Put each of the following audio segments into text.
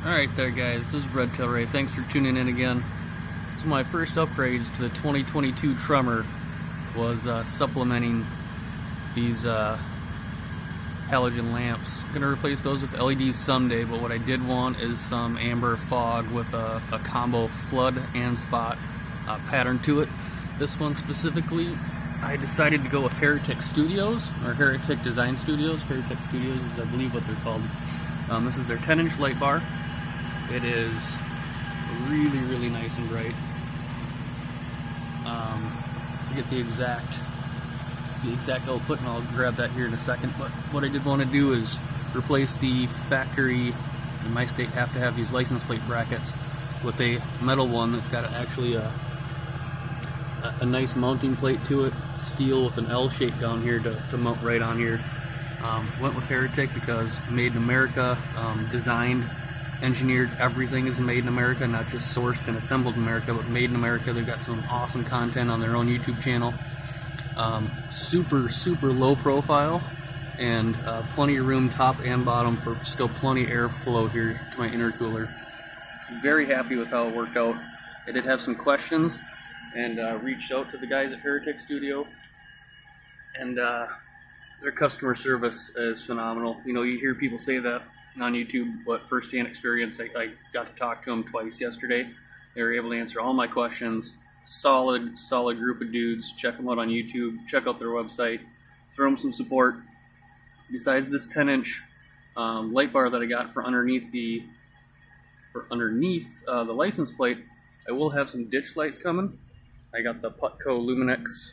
Alright there guys, this is Redtail Ray. Thanks for tuning in again. So my first upgrades to the 2022 Tremor was supplementing these halogen lamps. I'm gonna replace those with LEDs someday, but what I did want is some amber fog with a combo flood and spot pattern to it. This one specifically, I decided to go with Heretic Studios, or Heretic Design Studios. Heretic Studios is, I believe, what they're called. This is their 10-inch light bar. It is really, really nice and bright. To get the exact output, and I'll grab that here in a second. But what I did want to do is replace the factory. In my state, have to have these license plate brackets with a metal one that's got actually a nice mounting plate to it, steel with an L shape down here to mount right on here. Went with Heretic because made in America, designed, engineered, everything is made in America, not just sourced and assembled in America, but made in America. They've got some awesome content on their own YouTube channel. Super low profile, and plenty of room top and bottom for still plenty of airflow here to my intercooler. Very happy with how it worked out. I did have some questions and reached out to the guys at Heretic Studio, and their customer service is phenomenal. You know, you hear people say that on YouTube, but firsthand experience, I got to talk to them twice yesterday. They were able to answer all my questions. Solid group of dudes. Check them out on YouTube, check out their website, throw them some support. Besides this 10-inch light bar that I got for underneath the license plate, I will have some ditch lights coming. I got the Putco Luminex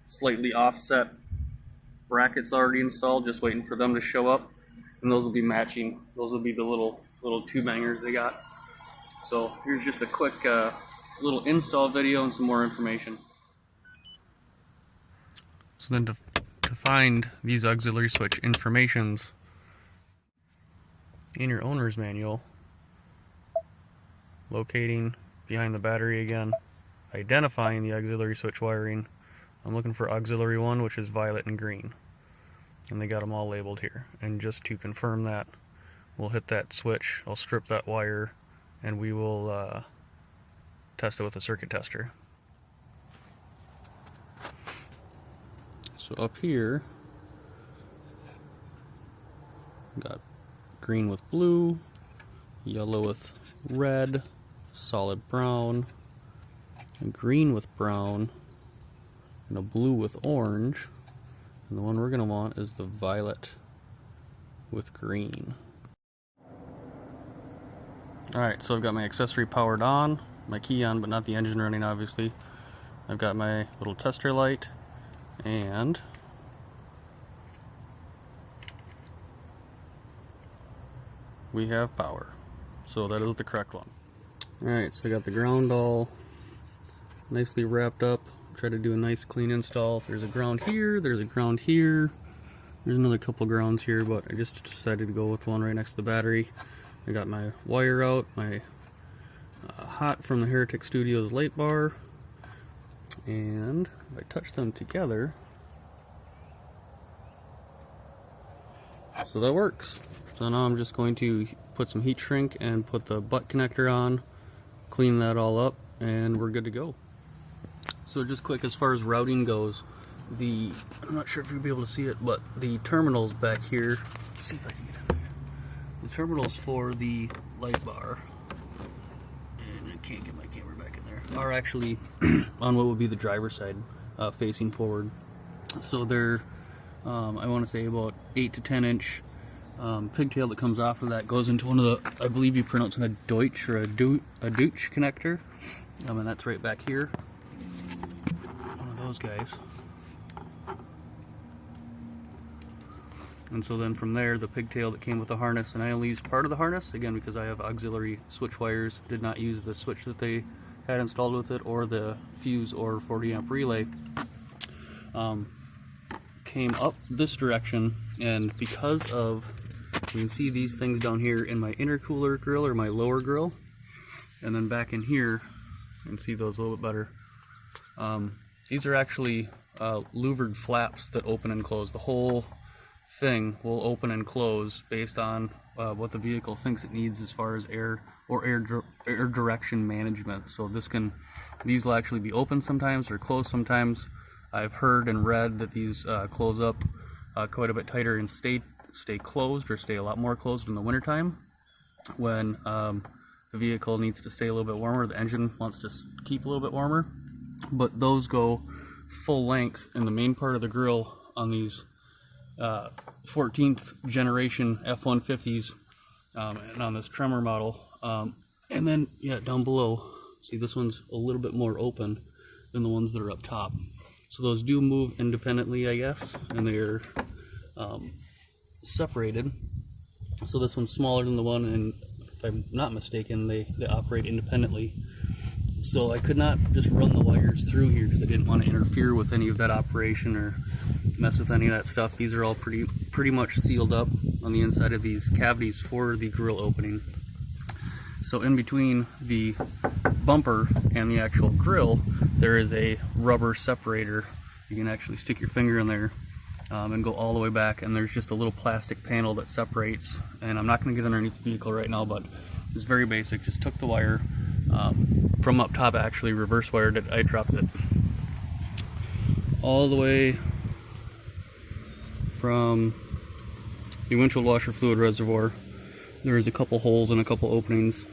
slightly offset brackets already installed, just waiting for them to show up, and those will be matching. Those will be the little tube hangers they got. So here's just a quick little install video and some more information. So then to find these auxiliary switch informations in your owner's manual, locating behind the battery again, identifying the auxiliary switch wiring. I'm looking for auxiliary 1, which is violet and green, and they got them all labeled here. And just to confirm that, we'll hit that switch, I'll strip that wire, and we will test it with a circuit tester. So up here, got green with blue, yellow with red, solid brown, a green with brown, and a blue with orange. And the one we're going to want is the violet with green. Alright, so I've got my accessory powered on, my key on, but not the engine running, obviously. I've got my little tester light, and we have power. So that is the correct one. Alright, so I got the ground all nicely wrapped up. Try to do a nice clean install. There's a ground here, there's a ground here, there's another couple grounds here, but I just decided to go with one right next to the battery. I got my wire out, my hot from the Heretic Studios light bar, and if I touch them together, so that works. So now I'm just going to put some heat shrink and put the butt connector on, clean that all up, and we're good to go. So just quick, as far as routing goes, I'm not sure if you'll be able to see it, but the terminals back here, let's see if I can get in there. The terminals for the light bar, and I can't get my camera back in there, are actually on what would be the driver's side, facing forward. So they're, I want to say about 8 to 10 inch pigtail that comes off of that goes into one of the, I believe you pronounce it a Deutsch or a Deutsch connector, and that's right back here. Those guys. And so then from there, the pigtail that came with the harness, and I only used part of the harness, again because I have auxiliary switch wires, did not use the switch that they had installed with it, or the fuse or 40 amp relay, came up this direction, and because of, you can see these things down here in my intercooler grill, or my lower grill, and then back in here, you can see those a little bit better. These are actually louvered flaps that open and close. The whole thing will open and close based on what the vehicle thinks it needs as far as air or air direction management. So these will actually be open sometimes or closed sometimes. I've heard and read that these close up quite a bit tighter and stay closed, or stay a lot more closed in the wintertime when the vehicle needs to stay a little bit warmer, the engine wants to keep a little bit warmer. But those go full length in the main part of the grill on these 14th generation F150s and on this Tremor model. And then, yeah, down below, see, this one's a little bit more open than the ones that are up top. So those do move independently, I guess, and they're separated. So this one's smaller than the one, and if I'm not mistaken, they operate independently. So I could not just run the wires through here because I didn't want to interfere with any of that operation or mess with any of that stuff. These are all pretty much sealed up on the inside of these cavities for the grill opening. So in between the bumper and the actual grill, there is a rubber separator. You can actually stick your finger in there and go all the way back, and there's just a little plastic panel that separates. And I'm not going to get underneath the vehicle right now, but it's very basic. Just took the wire from up top, actually reverse wired it. I dropped it all the way from the windshield washer fluid reservoir. There is a couple holes and a couple openings.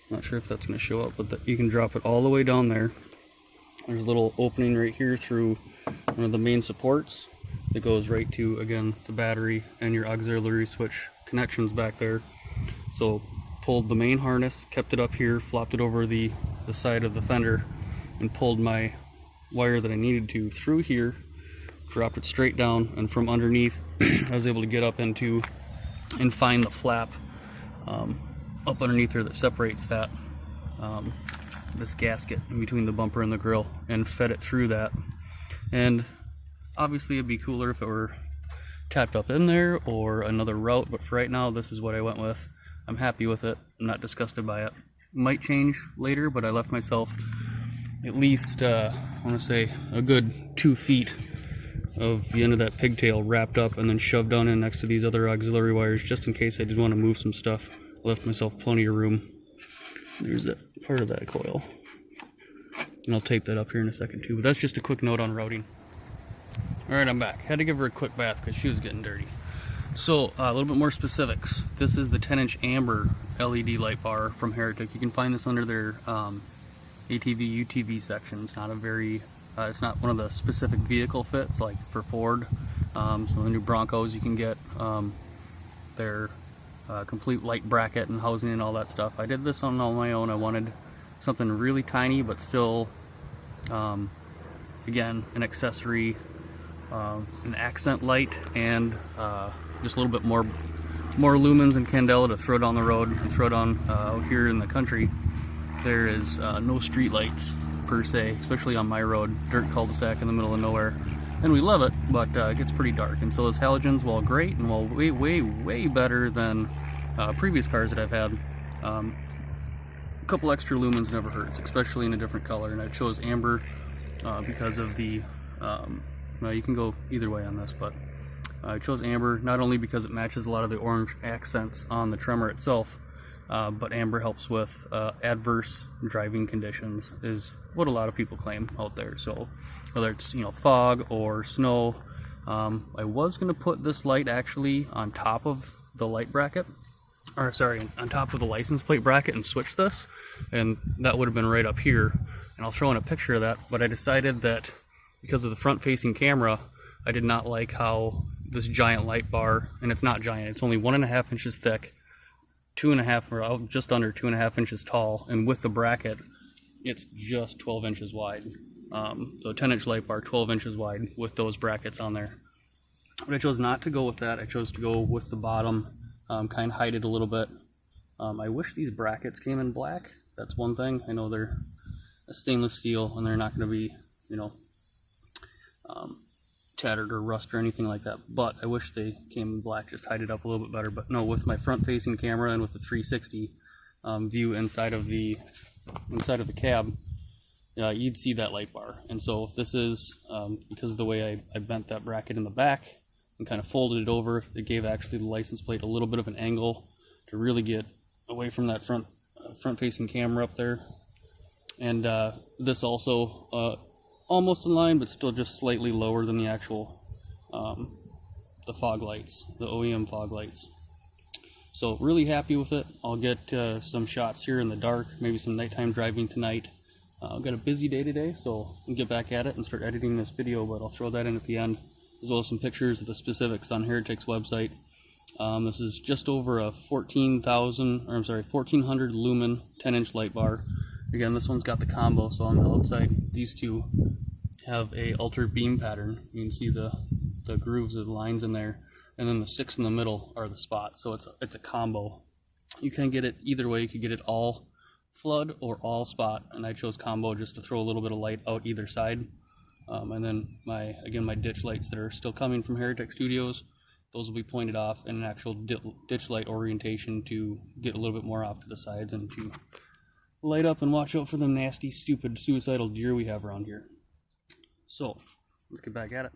Not sure if that's going to show up, but you can drop it all the way down there. There's a little opening right here through one of the main supports that goes right to, again, the battery and your auxiliary switch connections back there. So pulled the main harness, kept it up here, flopped it over the side of the fender, and pulled my wire that I needed to through here, dropped it straight down, and from underneath I was able to get up into and find the flap up underneath there that separates that this gasket in between the bumper and the grill, and fed it through that. And obviously it'd be cooler if it were tapped up in there or another route, but for right now this is what I went with. I'm happy with it. I'm not disgusted by it. Might change later, but I left myself at least I want to say a good 2 feet of the end of that pigtail wrapped up and then shoved down in next to these other auxiliary wires, just in case I did want to move some stuff. I left myself plenty of room. There's that part of that coil, and I'll tape that up here in a second too, but that's just a quick note on routing. Alright, I'm back. Had to give her a quick bath because she was getting dirty. So a little bit more specifics. This is the 10-inch amber LED light bar from Heretic. You can find this under their ATV, UTV sections. Not a very it's not one of the specific vehicle fits like for Ford. So the new Broncos, you can get their complete light bracket and housing and all that stuff. I did this on my own. I wanted something really tiny but still again an accessory, an accent light, and just a little bit more lumens and candela to throw down the road and throw down out here in the country. There is no street lights per se, especially on my road, dirt cul-de-sac in the middle of nowhere, and we love it, but it gets pretty dark. And so those halogens, while great and while way better than previous cars that I've had, a couple extra lumens never hurts, especially in a different color. And I chose amber because of the well, you can go either way on this, but I chose amber not only because it matches a lot of the orange accents on the Tremor itself, but amber helps with adverse driving conditions, is what a lot of people claim out there. So whether it's, you know, fog or snow, I was going to put this light actually on top of the light bracket, or sorry, on top of the license plate bracket and switch this, and that would have been right up here. And I'll throw in a picture of that, but I decided that because of the front-facing camera, I did not like how this giant light bar, and it's not giant, it's only 1.5 inches thick, 2.5 or just under 2.5 inches tall, and with the bracket, it's just 12 inches wide. So a 10-inch light bar, 12 inches wide with those brackets on there. But I chose not to go with that. I chose to go with the bottom, kind of hide it a little bit. I wish these brackets came in black. That's one thing. I know they're a stainless steel and they're not going to be, you know, tattered or rust or anything like that, but I wish they came in black, just hide it up a little bit better. But no, with my front facing camera and with the 360 view inside of the cab, you'd see that light bar. And so if this is because of the way I bent that bracket in the back, and kind of folded it over. It gave actually the license plate a little bit of an angle to really get away from that front-facing camera up there. And this also almost in line, but still just slightly lower than the actual the fog lights, the OEM fog lights. So really happy with it. I'll get some shots here in the dark, maybe some nighttime driving tonight. I've got a busy day today, so I'll get back at it and start editing this video, but I'll throw that in at the end, as well as some pictures of the specifics on Heretic's website. This is just over a 1400 lumen 10-inch light bar. Again, this one's got the combo, so on the outside, these two have a altered beam pattern. You can see the grooves of the lines in there, and then the 6 in the middle are the spots, so it's a combo. You can get it either way. You could get it all flood or all spot, and I chose combo just to throw a little bit of light out either side. And then my ditch lights that are still coming from Heretic Studios, those will be pointed off in an actual ditch light orientation to get a little bit more off to the sides and to light up and watch out for them nasty, stupid, suicidal deer we have around here. So let's get back at it.